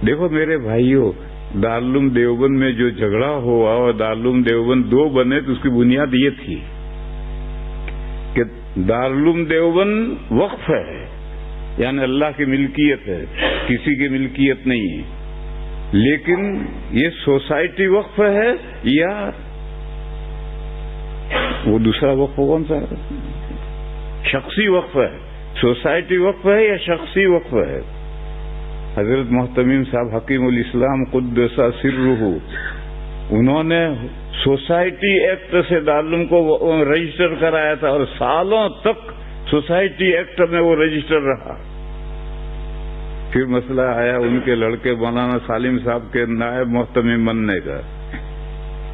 دیکھو میرے بھائیوں، دارالعلوم دیوبند میں جو جھگڑا ہوا اور دارالعلوم دیوبند 2 بنے تو اس کی بنیاد یہ تھی کہ دارالعلوم دیوبند وقف ہے، یعنی اللہ کی ملکیت ہے، کسی کی ملکیت نہیں ہے، لیکن یہ سوسائٹی وقف ہے یا وہ دوسرا وقف کون سا ہے؟ شخصی وقف ہے۔ سوسائٹی وقف ہے یا شخصی وقف ہے؟ حضرت محتمیم صاحب حکیم الاسلام قدس سرہ، انہوں نے سوسائٹی ایکٹ سے دارالعلوم کو رجسٹر کرایا تھا اور سالوں تک سوسائٹی ایکٹ میں وہ رجسٹر رہا۔ پھر مسئلہ آیا ان کے لڑکے مولانا سالم صاحب کے نائب محتمم بننے کا،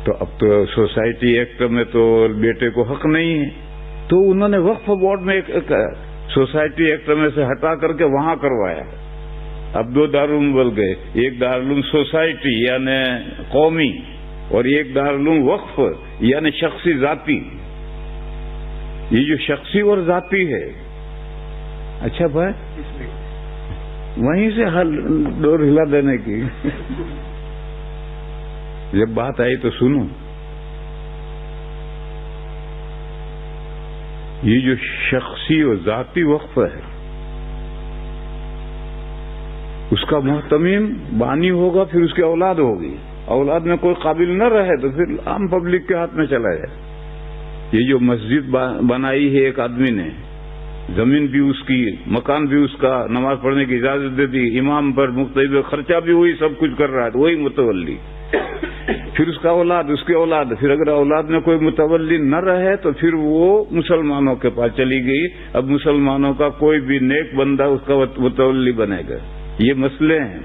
تو اب تو سوسائٹی ایکٹ میں تو بیٹے کو حق نہیں ہے، تو انہوں نے وقف بورڈ میں سوسائٹی ایکٹ میں سے ہٹا کر کے وہاں کروایا۔ اب 2 دارالعلوم بن گئے، ایک دارالعلوم سوسائٹی یعنی قومی اور ایک دارالعلوم وقف یعنی شخصی ذاتی۔ یہ جو شخصی اور ذاتی ہے، اچھا بھائی وہیں سے ڈور ہلا دینے کی جب بات آئی تو سنو، یہ جو شخصی اور ذاتی وقف ہے اس کا محتمم بانی ہوگا، پھر اس کی اولاد ہوگی، اولاد میں کوئی قابل نہ رہے تو پھر عام پبلک کے ہاتھ میں چلا جائے۔ یہ جو مسجد بنائی ہے ایک آدمی نے، زمین بھی اس کی، مکان بھی اس کا، نماز پڑھنے کی اجازت دے دی، امام پر مختلف خرچہ بھی وہی سب کچھ کر رہا ہے، وہی متولی، پھر اس کا اولاد، اس کی اولاد، پھر اگر اولاد میں کوئی متولی نہ رہے تو پھر وہ مسلمانوں کے پاس چلی گئی، اب مسلمانوں کا کوئی بھی نیک بندہ اس کا متولی بنے گا۔ یہ مسئلے ہیں۔